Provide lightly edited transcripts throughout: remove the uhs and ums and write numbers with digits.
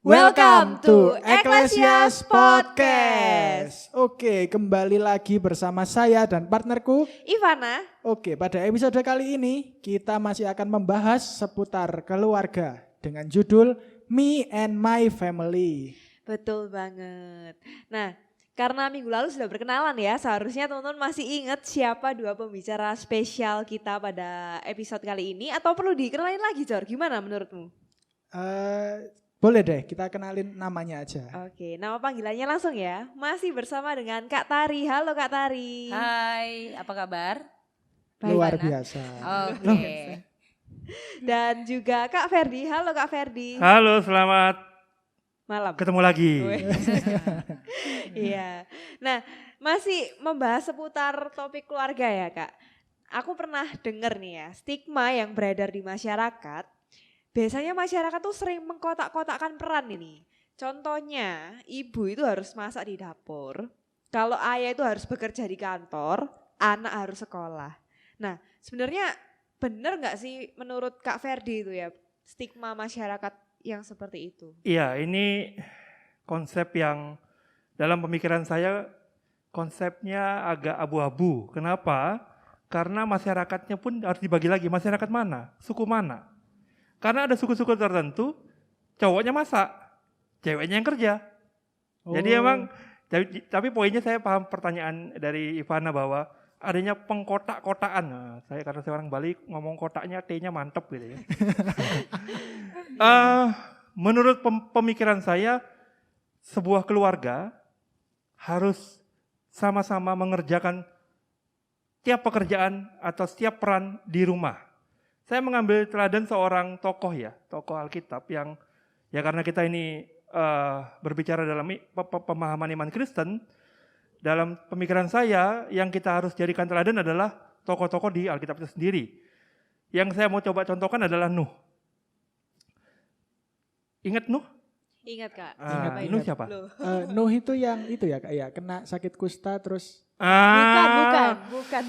Welcome to Ecclesias Podcast. Oke, kembali lagi bersama saya dan partnerku Ivana. Oke, pada episode kali ini kita masih akan membahas seputar keluarga dengan judul Me and My Family. Betul banget. Nah, karena minggu lalu sudah berkenalan ya, seharusnya teman-teman masih ingat siapa dua pembicara spesial kita pada episode kali ini, atau perlu dikenalin lagi, Jor? Gimana menurutmu? Boleh deh, kita kenalin namanya aja. Oke, nama panggilannya langsung ya. Masih bersama dengan Kak Tari. Halo Kak Tari. Hai, apa kabar? Luar Ivana. biasa. Oke. Dan juga Kak Ferdi. Halo Kak Ferdi. Halo, selamat Malam. ketemu lagi. Iya. Nah, masih membahas seputar topik keluarga ya Kak. Aku pernah dengar nih ya, stigma yang beredar di masyarakat. Biasanya masyarakat tuh sering mengkotak-kotakkan peran ini. Contohnya, ibu itu harus masak di dapur. Kalau ayah itu harus bekerja di kantor, anak harus sekolah. Nah, sebenarnya benar nggak sih menurut Kak Ferdi itu ya, stigma masyarakat yang seperti itu? Iya, ini konsep yang dalam pemikiran saya konsepnya agak abu-abu. Kenapa? Karena masyarakatnya pun harus dibagi lagi. Masyarakat mana? Suku mana? Karena ada suku-suku tertentu cowoknya masak, ceweknya yang kerja. Jadi emang, tapi poinnya saya paham pertanyaan dari Ivana bahwa adanya pengkotak-kotaan. Nah, karena saya orang Bali ngomong kotaknya T-nya mantep gitu ya. Menurut pemikiran saya, sebuah keluarga harus sama-sama mengerjakan tiap pekerjaan atau setiap peran di rumah. Saya mengambil teladan seorang tokoh ya, tokoh Alkitab yang ya karena kita ini berbicara dalam pemahaman iman Kristen, dalam pemikiran saya yang kita harus jadikan teladan adalah tokoh-tokoh di Alkitab itu sendiri. Yang saya mau coba contohkan adalah Nuh. Ingat Nuh? Ingat Kak. Nuh siapa? Nuh itu yang itu ya Kak, ya kena sakit kusta terus. Bukan.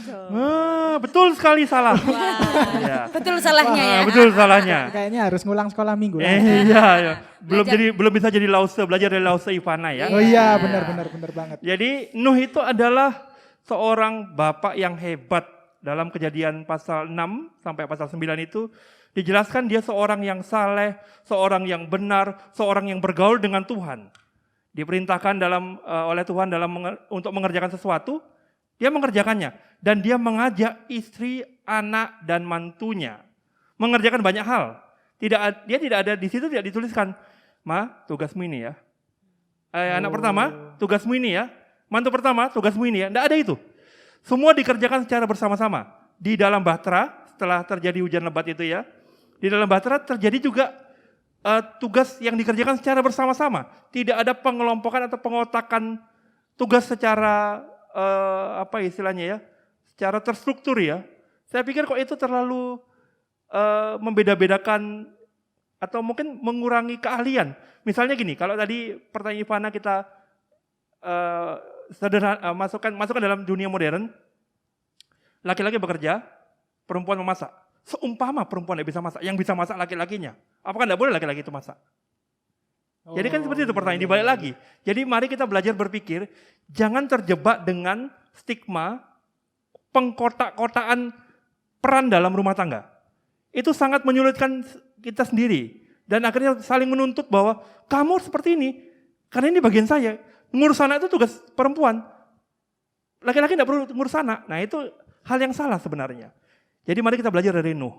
Betul sekali salah. Wah. Ya. Betul salahnya ya. Betul salahnya. Kayaknya harus ngulang sekolah minggu lah. Iya. Belum bisa jadi lause, belajar dari lause Ivana ya. Oh iya, benar banget. Jadi Nuh itu adalah seorang bapak yang hebat. Dalam Kejadian pasal 6 sampai pasal 9 itu dijelaskan dia seorang yang saleh, seorang yang benar, seorang yang bergaul dengan Tuhan. Diperintahkan oleh Tuhan untuk mengerjakan sesuatu, dia mengerjakannya. Dan dia mengajak istri, anak, dan mantunya. Mengerjakan banyak hal. Dia tidak ada di situ, tidak dituliskan, Ma, tugasmu ini ya. Anak pertama, tugasmu ini ya. Mantu pertama, tugasmu ini ya. Tidak ada itu. Semua dikerjakan secara bersama-sama. Di dalam bahtera, setelah terjadi hujan lebat itu ya. Di dalam bahtera terjadi juga tugas yang dikerjakan secara bersama-sama. Tidak ada pengelompokan atau pengotakan tugas secara secara terstruktur ya. Saya pikir kok itu terlalu membeda-bedakan atau mungkin mengurangi keahlian. Misalnya gini, kalau tadi pertanyaan Ivana kita masukkan dalam dunia modern, laki-laki bekerja, perempuan memasak. Seumpama perempuan tidak bisa masak, yang bisa masak laki-lakinya. Apakah tidak boleh laki-laki itu masak? Jadi kan seperti itu pertanyaan, dibalik lagi. Jadi mari kita belajar berpikir, jangan terjebak dengan stigma pengkotak-kotaan peran dalam rumah tangga. Itu sangat menyulitkan kita sendiri. Dan akhirnya saling menuntut bahwa kamu seperti ini, karena ini bagian saya. Ngurus anak itu tugas perempuan. Laki-laki tidak perlu ngurus anak. Nah itu hal yang salah sebenarnya. Jadi mari kita belajar dari Nuh.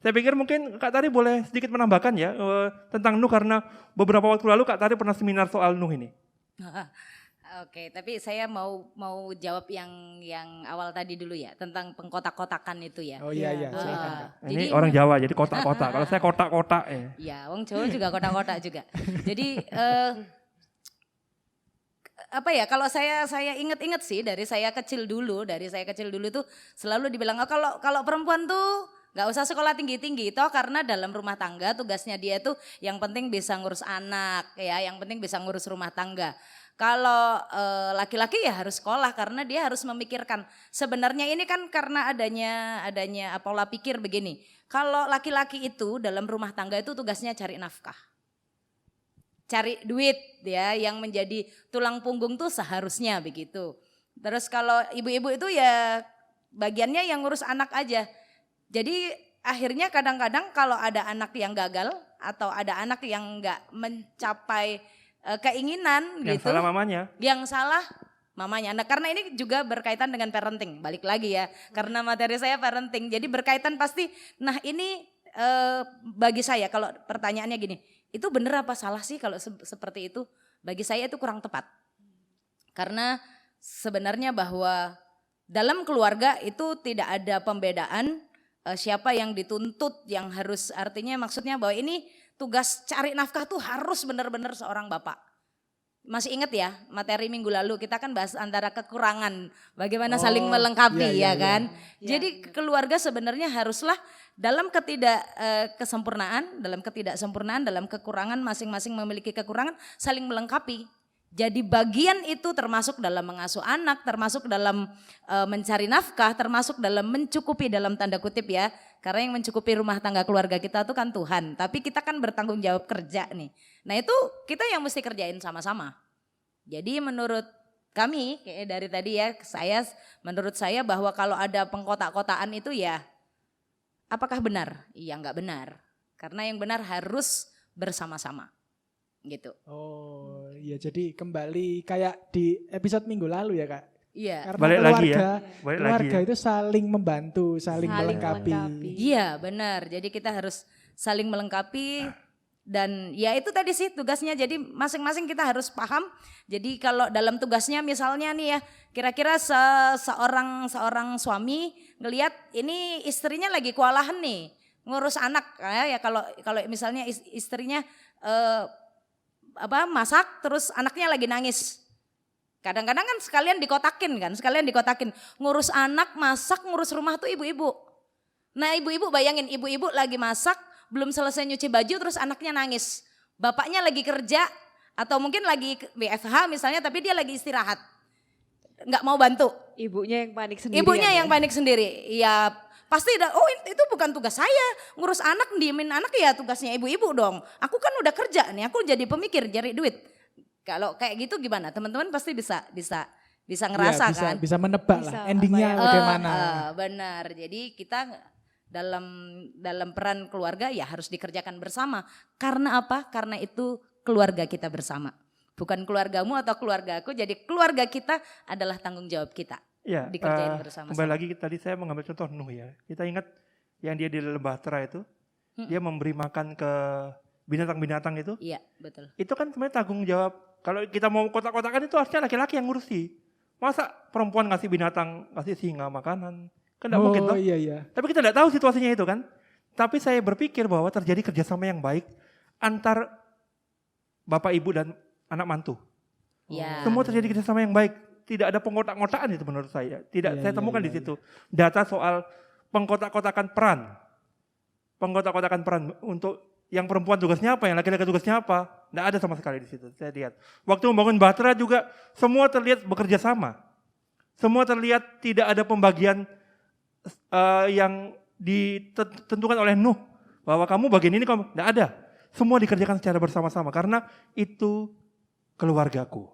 Saya pikir mungkin Kak Tari boleh sedikit menambahkan ya tentang Nuh karena beberapa waktu lalu Kak Tari pernah seminar soal Nuh ini. Oke, tapi saya mau jawab yang awal tadi dulu ya tentang pengkotak-kotakan itu ya. Oh iya, silakan Kak. Ini orang Jawa jadi kotak-kotak. Kalau saya kotak-kotak ya. Ya, wong Jawa juga kotak-kotak juga. Jadi kalau saya ingat-ingat sih dari saya kecil dulu tuh selalu dibilang kalau perempuan tuh nggak usah sekolah tinggi-tinggi toh karena dalam rumah tangga tugasnya dia tuh yang penting bisa ngurus anak ya, yang penting bisa ngurus rumah tangga. Kalau laki-laki ya harus sekolah karena dia harus memikirkan. Sebenarnya ini kan karena adanya pola pikir begini. Kalau laki-laki itu dalam rumah tangga itu tugasnya cari nafkah. cari duit ya, yang menjadi tulang punggung tuh seharusnya begitu. Terus kalau ibu-ibu itu ya bagiannya yang ngurus anak aja. Jadi akhirnya kadang-kadang kalau ada anak yang gagal atau ada anak yang nggak mencapai keinginan Yang gitu. salah mamanya. Yang salah mamanya. Nah, karena ini juga berkaitan dengan parenting. Balik lagi ya, karena materi saya parenting. Jadi berkaitan pasti, nah ini bagi saya kalau pertanyaannya gini, itu benar apa salah sih kalau seperti itu? Bagi saya itu kurang tepat. Karena sebenarnya bahwa dalam keluarga itu tidak ada pembedaan siapa yang dituntut, yang harus, artinya maksudnya bahwa ini tugas cari nafkah tuh harus benar-benar seorang bapak. Masih ingat ya materi minggu lalu kita kan bahas antara kekurangan, bagaimana saling melengkapi iya, ya kan. iya. Jadi keluarga sebenarnya haruslah dalam ketidaksempurnaan, dalam kekurangan masing-masing memiliki kekurangan saling melengkapi. Jadi bagian itu termasuk dalam mengasuh anak, termasuk dalam mencari nafkah, termasuk dalam mencukupi dalam tanda kutip ya. Karena yang mencukupi rumah tangga keluarga kita itu kan Tuhan. Tapi kita kan bertanggung jawab kerja nih. Nah itu kita yang mesti kerjain sama-sama. Jadi menurut kami kayak dari tadi ya, menurut saya bahwa kalau ada pengkotak-kotaan itu ya apakah benar? Iya enggak benar. Karena yang benar harus bersama-sama. Gitu. Oh iya, jadi kembali kayak di episode minggu lalu ya Kak. Iya. Karena Balik lagi ya. Balik keluarga lagi ya. itu saling membantu, saling melengkapi. Iya benar, jadi kita harus saling melengkapi dan ya itu tadi sih tugasnya, jadi masing-masing kita harus paham. Jadi kalau dalam tugasnya misalnya nih ya, kira-kira seorang suami ngelihat ini istrinya lagi kewalahan nih ngurus anak ya, kalau misalnya istrinya masak terus anaknya lagi nangis. Kadang-kadang kan sekalian dikotakin. Ngurus anak, masak, ngurus rumah tuh ibu-ibu. Nah ibu-ibu bayangin, ibu-ibu lagi masak, belum selesai nyuci baju terus anaknya nangis. Bapaknya lagi kerja atau mungkin lagi WFH misalnya tapi dia lagi istirahat. Nggak mau bantu. Ibunya yang panik sendiri. Panik sendiri. Ya pasti itu bukan tugas saya. Ngurus anak, diemin anak ya tugasnya ibu-ibu dong. Aku kan udah kerja nih, aku jadi pemikir, cari duit. Kalau kayak gitu gimana? Teman-teman pasti bisa ngerasa kan? Bisa menebak Bisa, lah endingnya bagaimana. Benar. Jadi kita dalam peran keluarga ya harus dikerjakan bersama. Karena apa? Karena itu keluarga kita bersama. Bukan keluargamu atau keluargaku. Jadi keluarga kita adalah tanggung jawab kita. Ya, Dikerjain bersama-sama. kembali lagi tadi saya mengambil contoh Nuh ya. Kita ingat yang dia di dalam bahtera itu, dia memberi makan ke binatang-binatang itu. Iya, betul. Itu kan sebenarnya tanggung jawab. Kalau kita mau kotak-kotakan itu harusnya laki-laki yang ngurusi. Masa perempuan ngasih binatang, ngasih singa makanan? Kan tidak mungkin toh. Iya. Tapi kita tidak tahu situasinya itu kan. Tapi saya berpikir bahwa terjadi kerjasama yang baik antar bapak ibu dan anak mantu. Ya. Semua terjadi kerjasama yang baik. Tidak ada pengkotak-kotakan itu menurut saya. Saya temukan di situ. Data soal pengkotak-kotakan peran. Pengkotak-kotakan peran untuk yang perempuan tugasnya apa, yang laki-laki tugasnya apa. Tidak ada sama sekali di situ, saya lihat. Waktu membangun bahtera juga semua terlihat bekerja sama. Semua terlihat tidak ada pembagian yang ditentukan oleh Nuh. Bahwa kamu bagian ini, kamu tidak ada. Semua dikerjakan secara bersama-sama karena itu keluargaku.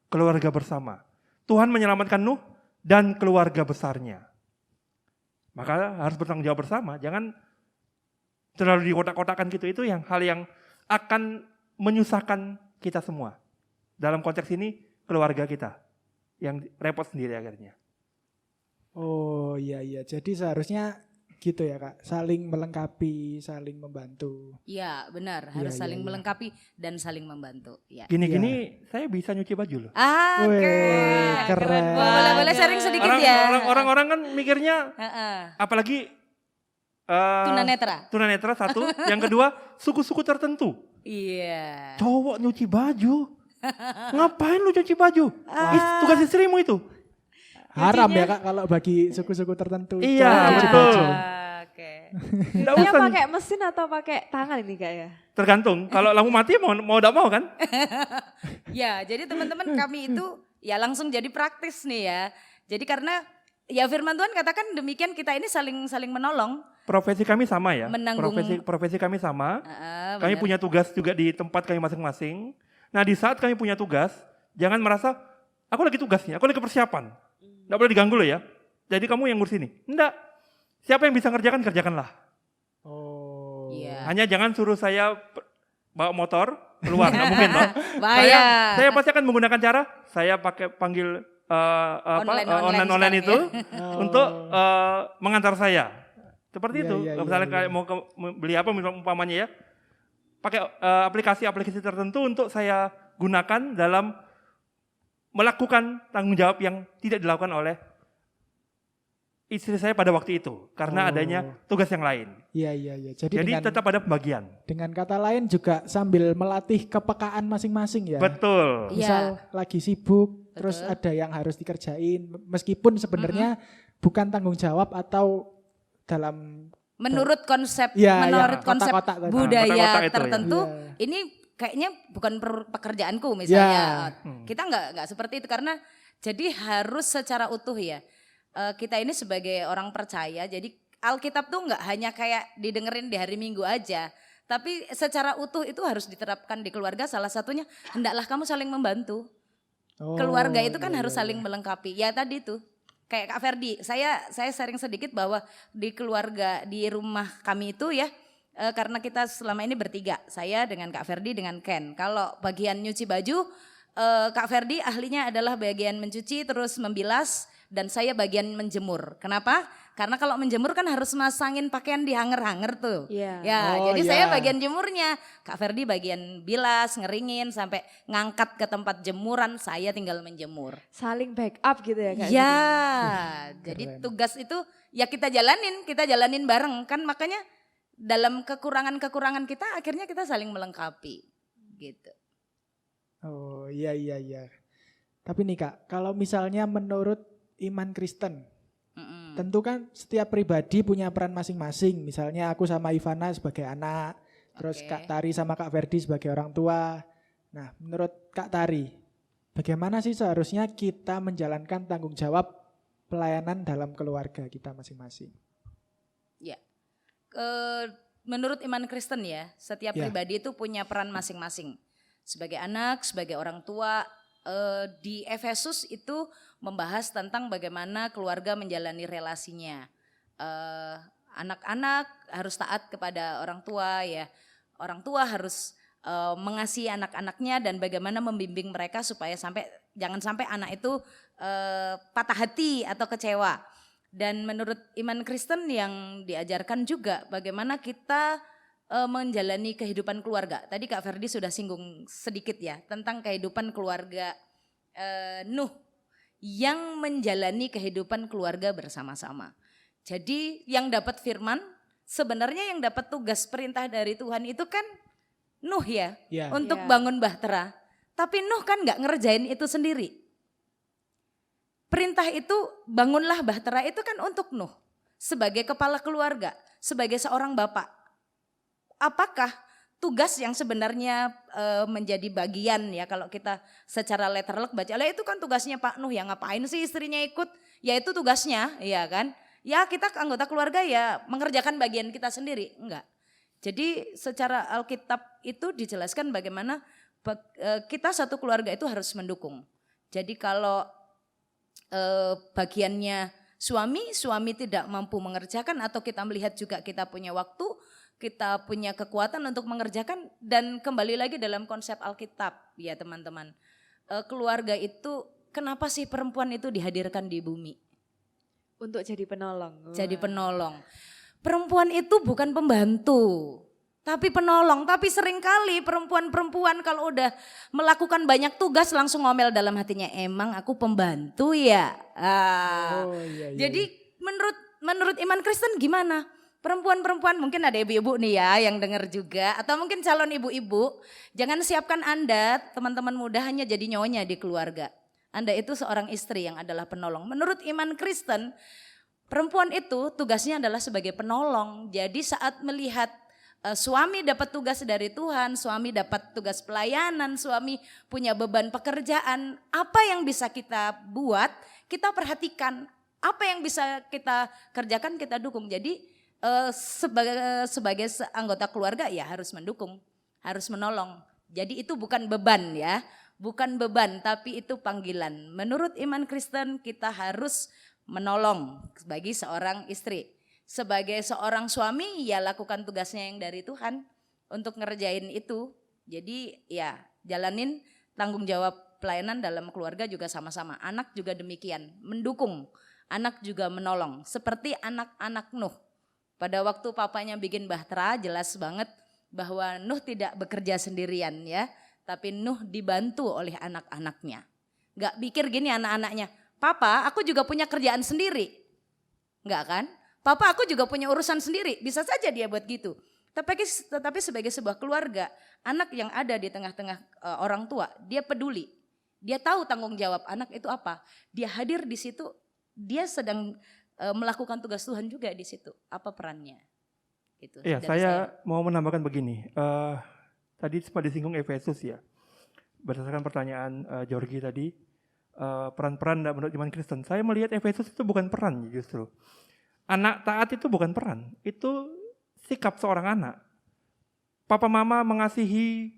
Keluarga bersama. Tuhan menyelamatkan Nuh dan keluarga besarnya. Maka harus bertanggung jawab bersama. Jangan terlalu dikotak-kotakan gitu. Itu hal yang akan menyusahkan kita semua. Dalam konteks ini keluarga kita yang repot sendiri akhirnya. Oh iya. Jadi seharusnya gitu ya Kak. Saling melengkapi, saling membantu. Iya, benar. Iya, Harus saling iya. melengkapi dan saling membantu. Ya. Gini-gini saya bisa nyuci baju loh. Oke. Wih, keren. Boleh sharing sedikit ya. Orang-orang kan mikirnya, Heeh. apalagi Tunanetra. tunanetra satu, yang kedua suku-suku tertentu. Iya. Cowok nyuci baju, ngapain lu cuci baju? Tugas istrimu itu. Haram ya Kak kalau bagi suku-suku tertentu. Iya, cowok nyuci betul. baju. Oke. Nggak Dia usah. pakai mesin atau pakai tangan ini Kak ya? Tergantung. Kalau lampu mati mau tidak mau kan? Ya, jadi teman-teman kami itu ya langsung jadi praktis nih ya. Jadi karena ya firman Tuhan katakan demikian, kita ini saling menolong. profesi kami sama ya. menanggung. Profesi kami sama. Kami Benar. punya tugas juga di tempat kami masing-masing. Nah di saat kami punya tugas, jangan merasa aku lagi tugas nih, aku lagi persiapan. Nggak boleh diganggu loh ya. Jadi kamu yang ngurus ini. Enggak. Siapa yang bisa ngerjakan, kerjakanlah. Oh. Iya. Hanya jangan suruh saya bawa motor keluar, nggak mungkin toh. Bahaya. Saya pasti akan menggunakan cara, saya panggil online itu Oh. untuk mengantar saya. Seperti Iya, itu. iya, Kalau iya, misalnya iya. kayak mau beli apa umpamanya ya, pakai aplikasi-aplikasi tertentu untuk saya gunakan dalam melakukan tanggung jawab yang tidak dilakukan oleh istri saya pada waktu itu karena Oh. adanya tugas yang lain. Iya, iya, iya. Jadi Jadi dengan, tetap ada pembagian. dengan kata lain juga sambil melatih kepekaan masing-masing ya. Betul. Iya. Misal lagi sibuk, terus Betul. ada yang harus dikerjain, meskipun sebenarnya bukan tanggung jawab atau dalam Menurut konsep, Iya, menurut yang konsep kotak-kotak tadi. budaya Kotak-kotak itu ya. tertentu, Iya. ini kayaknya bukan pekerjaanku misalnya. Iya. Kita nggak seperti itu karena jadi harus secara utuh ya. Kita ini sebagai orang percaya, jadi Alkitab tuh nggak hanya kayak didengerin di hari Minggu aja, tapi secara utuh itu harus diterapkan di keluarga. Salah satunya hendaklah kamu saling membantu. Oh, Keluarga itu kan iya, harus iya, saling melengkapi. Ya tadi tuh kayak Kak Ferdi, saya sharing sedikit bahwa di keluarga di rumah kami itu ya, karena kita selama ini bertiga, saya dengan Kak Ferdi dengan Ken. Kalau bagian nyuci baju, Kak Ferdi ahlinya adalah bagian mencuci terus membilas dan saya bagian menjemur. Kenapa? Karena kalau menjemur kan harus masangin pakaian di hanger-hanger tuh. Iya. Ya, Oh, jadi iya. saya bagian jemurnya, Kak Ferdi bagian bilas, ngeringin sampai ngangkat ke tempat jemuran, saya tinggal menjemur. Saling backup gitu ya Kak. Ya, Keren. jadi tugas itu ya kita jalanin bareng kan, makanya dalam kekurangan-kekurangan kita akhirnya kita saling melengkapi gitu. Oh, iya, iya, iya. Tapi nih Kak, kalau misalnya menurut iman Kristen, Mm-mm. tentu kan setiap pribadi punya peran masing-masing. Misalnya aku sama Ivana sebagai anak, terus Oke. Kak Tari sama Kak Ferdi sebagai orang tua. Nah, menurut Kak Tari, bagaimana sih seharusnya kita menjalankan tanggung jawab pelayanan dalam keluarga kita masing-masing? Menurut iman Kristen ya, setiap Ya. pribadi itu punya peran masing-masing. Sebagai anak, sebagai orang tua, di Efesus itu membahas tentang bagaimana keluarga menjalani relasinya. Anak-anak harus taat kepada orang tua ya. Orang tua harus mengasihi anak-anaknya dan bagaimana membimbing mereka supaya jangan sampai anak itu patah hati atau kecewa. Dan menurut iman Kristen yang diajarkan juga bagaimana kita menjalani kehidupan keluarga. Tadi Kak Ferdi sudah singgung sedikit ya tentang kehidupan keluarga Nuh yang menjalani kehidupan keluarga bersama-sama. Jadi yang dapat firman, sebenarnya yang dapat tugas perintah dari Tuhan itu kan Nuh ya, Ya. untuk Iya. bangun bahtera. Tapi Nuh kan nggak ngerjain itu sendiri. Perintah itu bangunlah bahtera itu kan untuk Nuh sebagai kepala keluarga, sebagai seorang bapak. Apakah tugas yang sebenarnya menjadi bagian ya kalau kita secara letterlek baca, lah itu kan tugasnya Pak Nuh, ya ngapain sih istrinya ikut? Ya itu tugasnya, ya kan? Ya kita anggota keluarga ya mengerjakan bagian kita sendiri, enggak. Jadi secara Alkitab itu dijelaskan bagaimana kita satu keluarga itu harus mendukung. Jadi kalau bagiannya suami tidak mampu mengerjakan atau kita melihat juga kita punya waktu, kita punya kekuatan untuk mengerjakan, dan kembali lagi dalam konsep Alkitab ya teman-teman. Keluarga itu kenapa sih perempuan itu dihadirkan di bumi? Untuk jadi penolong. Jadi penolong. Perempuan itu bukan pembantu, tapi penolong. Tapi seringkali perempuan-perempuan kalau udah melakukan banyak tugas langsung ngomel dalam hatinya, emang aku pembantu ya? Oh, iya, iya. Jadi menurut iman Kristen gimana? Perempuan-perempuan, mungkin ada ibu-ibu nih ya yang dengar juga, atau mungkin calon ibu-ibu, jangan siapkan Anda teman-teman muda hanya jadi nyonya di keluarga. Anda itu seorang istri yang adalah penolong. Menurut iman Kristen, perempuan itu tugasnya adalah sebagai penolong. Jadi saat melihat suami dapat tugas dari Tuhan, suami dapat tugas pelayanan, suami punya beban pekerjaan, apa yang bisa kita buat, kita perhatikan. Apa yang bisa kita kerjakan, kita dukung. Jadi sebagai anggota keluarga ya harus mendukung, harus menolong. Jadi itu bukan beban ya, bukan beban tapi itu panggilan. Menurut iman Kristen kita harus menolong bagi seorang istri. Sebagai seorang suami ya lakukan tugasnya yang dari Tuhan untuk ngerjain itu. Jadi ya jalanin tanggung jawab pelayanan dalam keluarga juga sama-sama. Anak juga demikian, mendukung. Anak juga menolong. Seperti anak-anak Nuh. Pada waktu papanya bikin bahtera jelas banget bahwa Nuh tidak bekerja sendirian ya. Tapi Nuh dibantu oleh anak-anaknya. Gak pikir gini anak-anaknya, papa aku juga punya kerjaan sendiri. Enggak kan? Papa aku juga punya urusan sendiri. Bisa saja dia buat gitu. Tetapi sebagai sebuah keluarga, anak yang ada di tengah-tengah orang tua, dia peduli. Dia tahu tanggung jawab anak itu apa. Dia hadir di situ, dia sedang melakukan tugas Tuhan juga di situ. Apa perannya? Gitu, Iya, saya mau menambahkan begini. Tadi sempat disinggung Efesus ya. Berdasarkan pertanyaan Georgie tadi, peran-peran menurut iman Kristen. Saya melihat Efesus itu bukan peran justru. Anak taat itu bukan peran, itu sikap seorang anak. Papa mama mengasihi,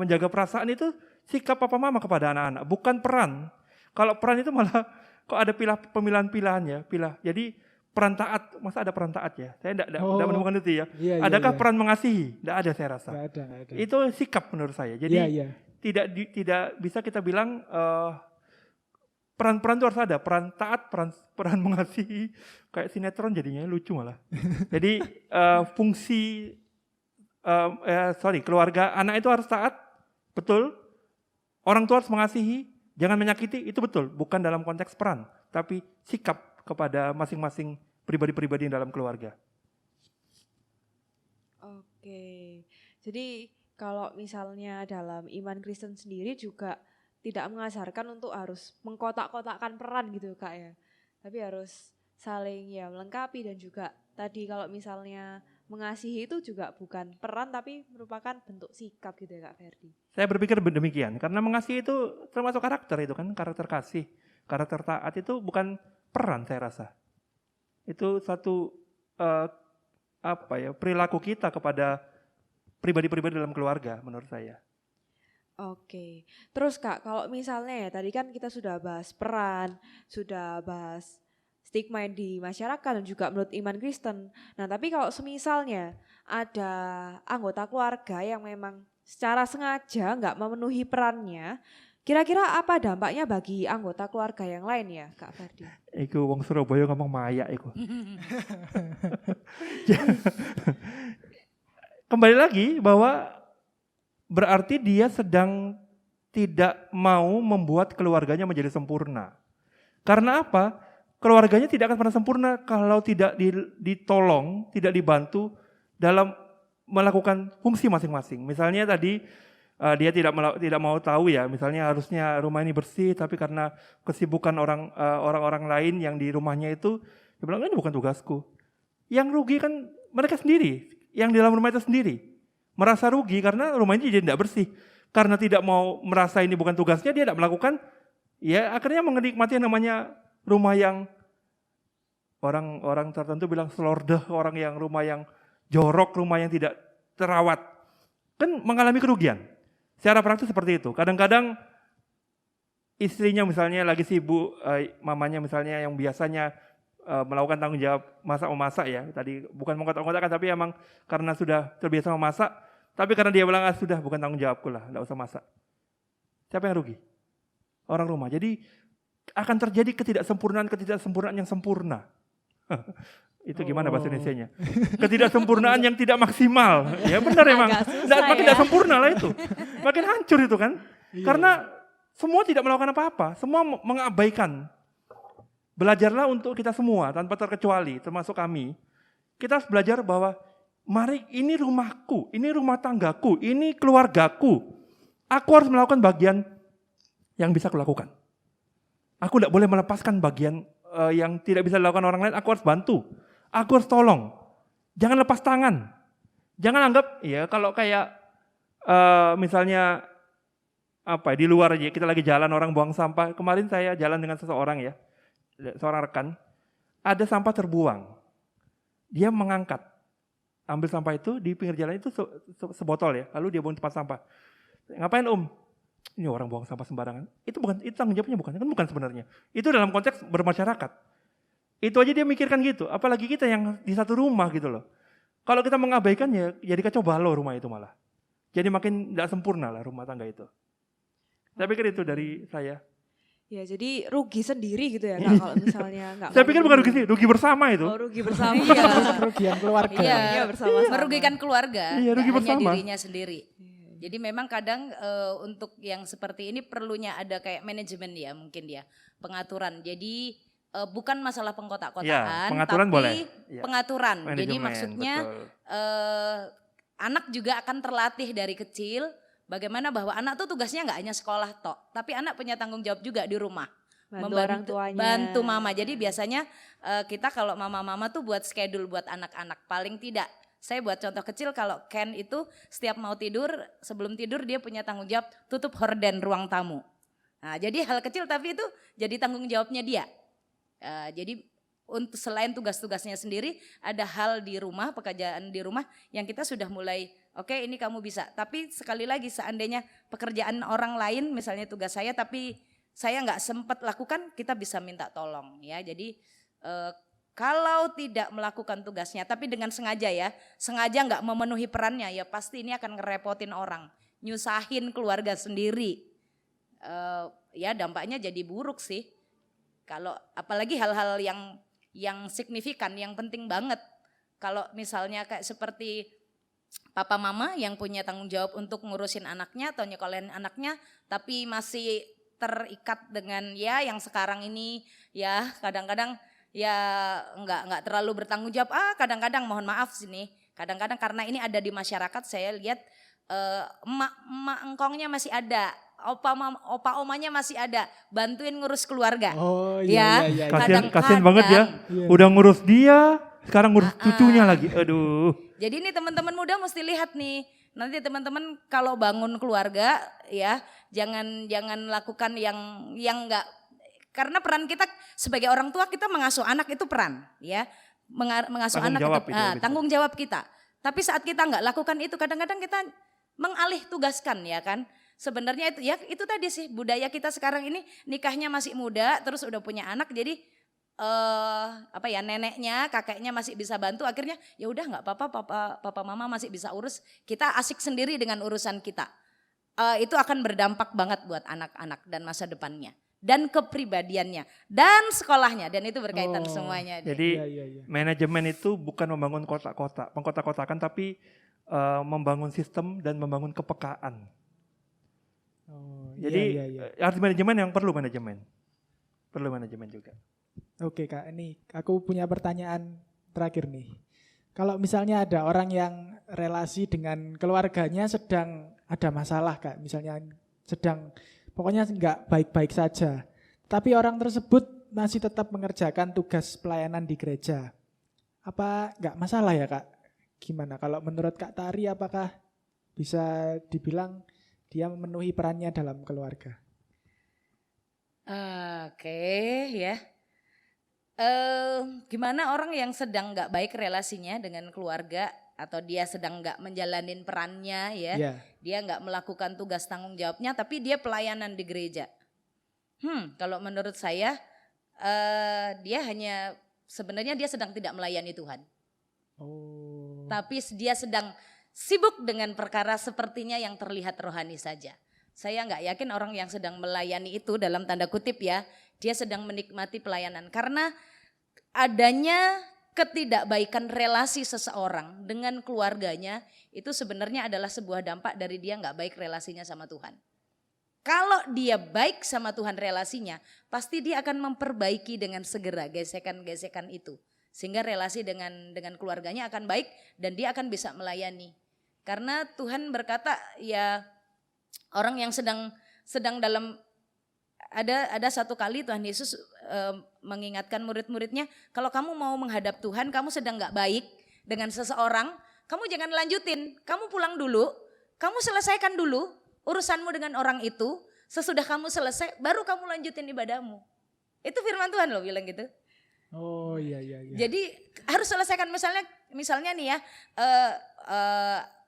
menjaga perasaan itu sikap papa mama kepada anak-anak, bukan peran. Kalau peran itu malah kok ada pemilihan-pilihan ya, Jadi peran taat, masa ada peran taat ya? Saya tidak menemukan itu ya. Iya, Adakah iya. peran mengasihi? Tidak ada saya rasa. Nggak ada. Itu sikap menurut saya. Jadi Iya. tidak bisa kita bilang peran-peran itu harus ada. Peran taat, peran mengasihi. Kayak sinetron jadinya lucu malah. Jadi fungsi keluarga anak itu harus taat, betul. Orang tua harus mengasihi, jangan menyakiti, itu betul. Bukan dalam konteks peran, tapi sikap kepada masing-masing pribadi-pribadi dalam keluarga. Oke, jadi kalau misalnya dalam iman Kristen sendiri juga tidak mengajarkan untuk harus mengkotak-kotakkan peran gitu Kak ya. Tapi harus saling ya melengkapi dan juga tadi kalau misalnya mengasihi itu juga bukan peran tapi merupakan bentuk sikap gitu ya Kak Ferdi. Saya berpikir demikian, karena mengasihi itu termasuk karakter itu kan, karakter kasih. Karakter taat itu bukan peran saya rasa. Itu satu perilaku kita kepada pribadi-pribadi dalam keluarga menurut saya. Oke, terus Kak kalau misalnya ya tadi kan kita sudah bahas peran, sudah bahas stigma yang di masyarakat dan juga menurut iman Kristen. Nah tapi kalau semisalnya ada anggota keluarga yang memang secara sengaja nggak memenuhi perannya, kira-kira apa dampaknya bagi anggota keluarga yang lain ya Kak Ferdi? Iku wong Surabaya ngomong maya iku. Kembali lagi bahwa berarti dia sedang tidak mau membuat keluarganya menjadi sempurna. Karena apa? Keluarganya tidak akan pernah sempurna kalau tidak ditolong, tidak dibantu dalam melakukan fungsi masing-masing. Misalnya tadi dia tidak mau tahu ya, misalnya harusnya rumah ini bersih, tapi karena kesibukan orang-orang lain yang di rumahnya itu, dia bilang ini bukan tugasku. Yang rugi kan mereka sendiri, yang di dalam rumah itu sendiri. Merasa rugi karena rumahnya jadi tidak bersih. Karena tidak mau merasa ini bukan tugasnya, dia tidak melakukan, ya akhirnya menikmati yang namanya rumah yang orang tertentu bilang selordeh, rumah yang jorok, rumah yang tidak terawat. Kan mengalami kerugian. Secara praktis seperti itu. Kadang-kadang istrinya misalnya lagi sibuk, mamanya misalnya yang biasanya melakukan tanggung jawab memasak ya. Tadi bukan mengkotak-kotakkan tapi emang karena sudah terbiasa memasak, tapi karena dia bilang sudah bukan tanggung jawabku lah, enggak usah masak. Siapa yang rugi? Orang rumah. Jadi akan terjadi ketidaksempurnaan yang sempurna. Itu gimana bahasa Indonesianya? Ketidaksempurnaan yang tidak maksimal. Ya benar emang. Makin tidak sempurna lah itu. Makin hancur itu kan. Karena semua tidak melakukan apa-apa. Semua mengabaikan. Belajarlah untuk kita semua tanpa terkecuali, termasuk kami. Kita harus belajar bahwa mari ini rumahku, ini rumah tanggaku, ini keluargaku. Aku harus melakukan bagian yang bisa kulakukan. Aku tidak boleh melepaskan bagian yang tidak bisa dilakukan orang lain, aku harus bantu. Aku harus tolong. Jangan lepas tangan. Jangan anggap, ya kalau kayak misalnya di luar aja, kita lagi jalan orang buang sampah. Kemarin saya jalan dengan seseorang ya, seorang rekan, ada sampah terbuang. dia mengangkat, ambil sampah itu di pinggir jalan itu sebotol ya, lalu dia buang di tempat sampah. Ngapain Om? Ini orang buang sampah sembarangan. Itu tanggung jawabnya bukan sebenarnya. Itu dalam konteks bermasyarakat. Itu aja dia mikirkan gitu, apalagi kita yang di satu rumah gitu loh. Kalau kita mengabaikannya, jadi kacau balau rumah itu malah. Jadi makin tidak sempurna lah rumah tangga itu. Saya pikir itu dari saya. Ya jadi rugi sendiri gitu ya Kak kalau misalnya nggak. Saya pikir bukan rugi sih, rugi bersama itu. Oh rugi bersama. Iya. Kerugian keluarga. Iya, bersama-sama. merugikan keluarga, Iya, rugi nggak hanya bersama. dirinya sendiri. Jadi memang kadang untuk yang seperti ini perlunya ada kayak manajemen ya mungkin ya, pengaturan. Jadi bukan masalah pengkotak-kotakan, Ya, pengaturan tapi boleh. Ya. pengaturan. Jadi Manajemen, maksudnya betul. anak juga akan terlatih dari kecil bagaimana bahwa anak tuh tugasnya nggak hanya sekolah tok, tapi anak punya tanggung jawab juga di rumah. Bantu orang tuanya. Bantu mama. Jadi biasanya kita kalau mama-mama tuh buat schedule buat anak-anak. Paling tidak, saya buat contoh kecil kalau Ken itu setiap mau tidur, sebelum tidur dia punya tanggung jawab tutup horden ruang tamu. Nah jadi hal kecil tapi itu jadi tanggung jawabnya dia. Jadi untuk selain tugas-tugasnya sendiri, ada hal di rumah, pekerjaan di rumah yang kita sudah mulai, oke, ini kamu bisa. Tapi sekali lagi seandainya pekerjaan orang lain, misalnya tugas saya, tapi saya nggak sempat lakukan, kita bisa minta tolong ya. Jadi kalau tidak melakukan tugasnya, tapi dengan sengaja ya, sengaja nggak memenuhi perannya, ya pasti ini akan ngerepotin orang, nyusahin keluarga sendiri. Ya dampaknya jadi buruk sih. Kalau apalagi hal-hal yang signifikan, yang penting banget. Kalau misalnya kayak seperti papa mama yang punya tanggung jawab untuk ngurusin anaknya atau nyekolahin anaknya, tapi masih terikat dengan ya yang sekarang ini ya kadang-kadang ya nggak terlalu bertanggung jawab. Kadang-kadang mohon maaf sini, kadang-kadang karena ini ada di masyarakat saya lihat emak engkongnya masih ada. Opa omanya masih ada, bantuin ngurus keluarga. Oh Ya, iya. Kasian banget ya, Iya. udah ngurus dia, sekarang ngurus cucunya lagi, aduh. Jadi ini teman-teman muda mesti lihat nih, nanti teman-teman kalau bangun keluarga ya, jangan lakukan yang enggak, karena peran kita sebagai orang tua, kita mengasuh anak itu peran ya, mengasuh Tanggung anak jawab itu itu ya, tanggung jawab kita. Tapi saat kita enggak lakukan itu, kadang-kadang kita mengalih tugaskan ya kan. Sebenarnya itu ya itu tadi sih budaya kita sekarang ini, nikahnya masih muda terus udah punya anak, jadi neneknya, kakeknya masih bisa bantu, akhirnya ya udah nggak apa-apa, papa mama masih bisa urus, kita asik sendiri dengan urusan kita. Itu akan berdampak banget buat anak-anak dan masa depannya dan kepribadiannya dan sekolahnya, dan itu berkaitan semuanya. Jadi Iya. manajemen itu bukan membangun kotak-kotak, pengkotak-kotakan, tapi membangun sistem dan membangun kepekaan. Oh, Jadi iya. arti manajemen yang perlu manajemen juga. Oke Kak, ini aku punya pertanyaan terakhir nih. Kalau misalnya ada orang yang relasi dengan keluarganya sedang ada masalah Kak, misalnya pokoknya nggak baik-baik saja, tapi orang tersebut masih tetap mengerjakan tugas pelayanan di gereja, apa nggak masalah ya Kak? Gimana kalau menurut Kak Tari, apakah bisa dibilang dia memenuhi perannya dalam keluarga? Oke ya. Gimana orang yang sedang nggak baik relasinya dengan keluarga atau dia sedang nggak menjalanin perannya ya, Iya. dia nggak melakukan tugas tanggung jawabnya, tapi dia pelayanan di gereja. Kalau menurut saya dia sebenarnya dia sedang tidak melayani Tuhan. Oh. Tapi dia sedang sibuk dengan perkara sepertinya yang terlihat rohani saja. Saya nggak yakin orang yang sedang melayani itu dalam tanda kutip ya, dia sedang menikmati pelayanan. Karena adanya ketidakbaikan relasi seseorang dengan keluarganya itu sebenarnya adalah sebuah dampak dari dia nggak baik relasinya sama Tuhan. Kalau dia baik sama Tuhan relasinya, pasti dia akan memperbaiki dengan segera gesekan-gesekan itu. Sehingga relasi dengan keluarganya akan baik dan dia akan bisa melayani. Karena Tuhan berkata ya orang yang sedang dalam, ada satu kali Tuhan Yesus mengingatkan murid-muridnya, kalau kamu mau menghadap Tuhan, kamu sedang gak baik dengan seseorang, kamu jangan lanjutin, kamu pulang dulu, kamu selesaikan dulu urusanmu dengan orang itu, sesudah kamu selesai baru kamu lanjutin ibadahmu. Itu firman Tuhan loh bilang gitu. Oh iya iya iya. Jadi harus selesaikan misalnya nih ya,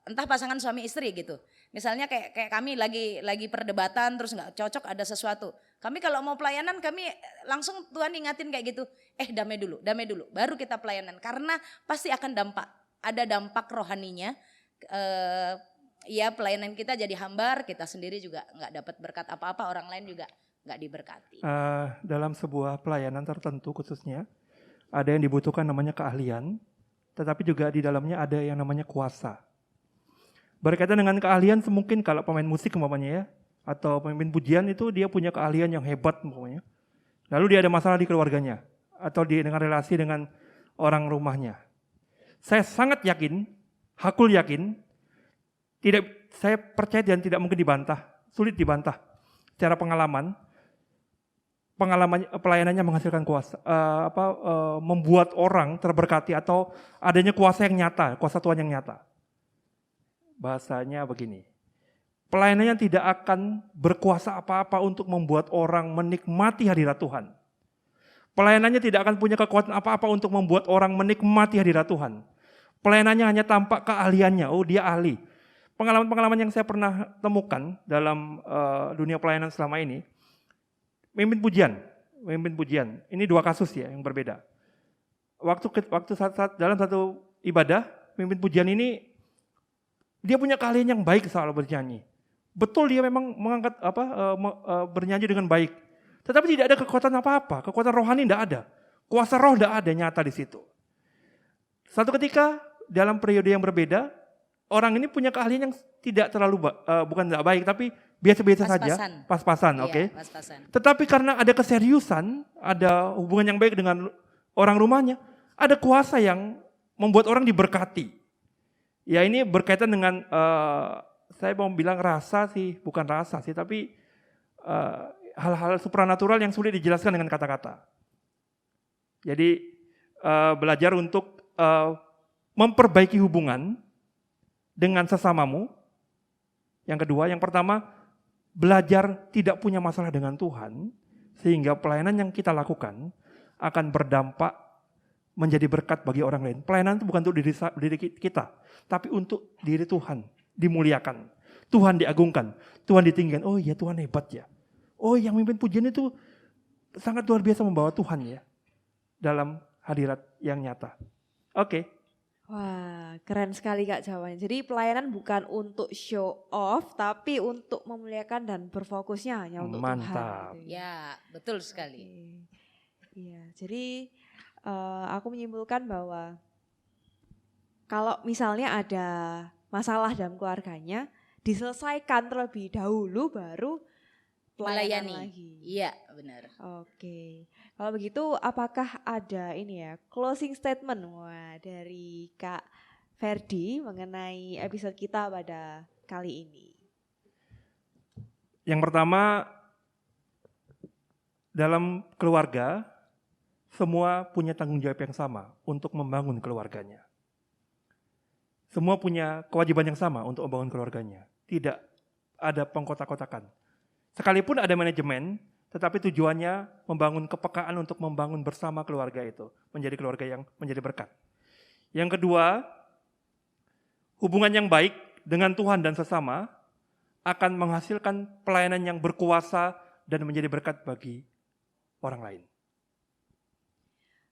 entah pasangan suami istri gitu. Misalnya kayak kami lagi perdebatan terus nggak cocok ada sesuatu. Kami kalau mau pelayanan kami langsung Tuhan ingatin kayak gitu. Damai dulu, baru kita pelayanan karena pasti akan ada dampak rohaninya. Ya pelayanan kita jadi hambar, kita sendiri juga nggak dapat berkat apa-apa, orang lain juga nggak diberkati. Dalam sebuah pelayanan tertentu khususnya, ada yang dibutuhkan namanya keahlian, tetapi juga di dalamnya ada yang namanya kuasa. Berkaitan dengan keahlian, mungkin kalau pemain musik umpamanya ya, atau pemimpin pujian itu dia punya keahlian yang hebat umpamanya. Lalu dia ada masalah di keluarganya, atau dengan relasi dengan orang rumahnya. Saya sangat yakin, hakul yakin, saya percaya dan tidak mungkin dibantah, sulit dibantah. Secara pengalaman pelayanannya menghasilkan kuasa, membuat orang terberkati atau adanya kuasa yang nyata, kuasa Tuhan yang nyata. Bahasanya begini, pelayanannya tidak akan berkuasa apa-apa untuk membuat orang menikmati hadirat Tuhan. Pelayanannya tidak akan punya kekuatan apa-apa untuk membuat orang menikmati hadirat Tuhan. Pelayanannya hanya tampak keahliannya, oh dia ahli. Pengalaman-pengalaman yang saya pernah temukan dalam dunia pelayanan selama ini, Pemimpin pujian. Ini 2 kasus ya yang berbeda. Waktu saat dalam satu ibadah, pemimpin pujian ini dia punya keahlian yang baik soal bernyanyi. Betul dia memang mengangkat bernyanyi dengan baik. Tetapi tidak ada kekuatan apa-apa, kekuatan rohani tidak ada. Kuasa roh tidak ada nyata di situ. Satu ketika dalam periode yang berbeda, orang ini punya keahlian yang tidak terlalu bukan tidak baik, tapi biasa-biasa saja, pas-pasan, oke. Pas-pasan. Tetapi karena ada keseriusan, ada hubungan yang baik dengan orang rumahnya, ada kuasa yang membuat orang diberkati. Ya ini berkaitan dengan, saya mau bilang rasa sih, bukan rasa sih, tapi hal-hal supranatural yang sulit dijelaskan dengan kata-kata. Jadi belajar untuk memperbaiki hubungan dengan sesamamu. Yang kedua, yang pertama, belajar tidak punya masalah dengan Tuhan, sehingga pelayanan yang kita lakukan akan berdampak menjadi berkat bagi orang lain. Pelayanan itu bukan untuk diri kita, tapi untuk diri Tuhan, dimuliakan. Tuhan diagungkan, Tuhan ditinggikan. Oh iya Tuhan hebat ya. Oh yang memimpin pujian itu sangat luar biasa membawa Tuhan ya, dalam hadirat yang nyata. Oke. Wah, keren sekali Kak jawabannya. Jadi pelayanan bukan untuk show off, tapi untuk memuliakan dan berfokusnya hanya untuk Mantap. Tuhan. Gitu. Ya, betul sekali. Iya, jadi aku menyimpulkan bahwa kalau misalnya ada masalah dalam keluarganya, diselesaikan terlebih dahulu baru pelayanan Melayani. lagi. Iya, benar. Oke, kalau begitu apakah ada ini ya closing statement dari Kak Ferdi mengenai episode kita pada kali ini? Yang pertama, dalam keluarga semua punya tanggung jawab yang sama untuk membangun keluarganya. Semua punya kewajiban yang sama untuk membangun keluarganya. Tidak ada pengkotak-kotakan. Sekalipun ada manajemen, tetapi tujuannya membangun kepekaan untuk membangun bersama keluarga itu. Menjadi keluarga yang menjadi berkat. Yang kedua, hubungan yang baik dengan Tuhan dan sesama akan menghasilkan pelayanan yang berkuasa dan menjadi berkat bagi orang lain.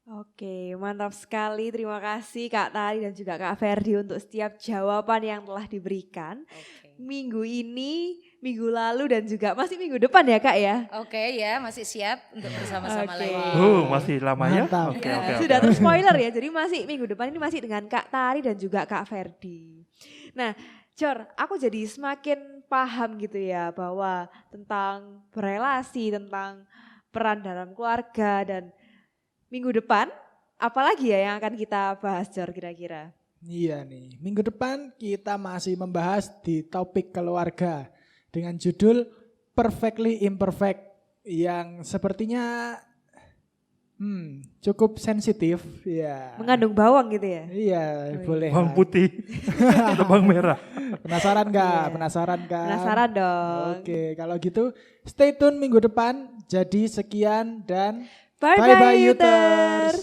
Oke, mantap sekali. Terima kasih Kak Tari dan juga Kak Ferdi untuk setiap jawaban yang telah diberikan. Oke. Minggu ini, minggu lalu dan juga masih minggu depan ya Kak ya? Oke ya, masih siap untuk bersama-sama Oke. lagi. Masih lama ya? Mantap. Oke. Sudah terspoiler ya, jadi masih minggu depan ini masih dengan Kak Tari dan juga Kak Ferdi. Nah, Jor, aku jadi semakin paham gitu ya bahwa tentang berelasi, tentang peran dalam keluarga dan minggu depan apalagi ya yang akan kita bahas Jor kira-kira? Iya nih, minggu depan kita masih membahas di topik keluarga dengan judul Perfectly Imperfect yang sepertinya cukup sensitif ya. Mengandung bawang gitu ya? Iya, boleh. Bawang putih atau bawang merah. Penasaran nggak? Iya. Penasaran kan? Penasaran dong. Oke, kalau gitu stay tune minggu depan. Jadi sekian dan Bye-bye Yuters.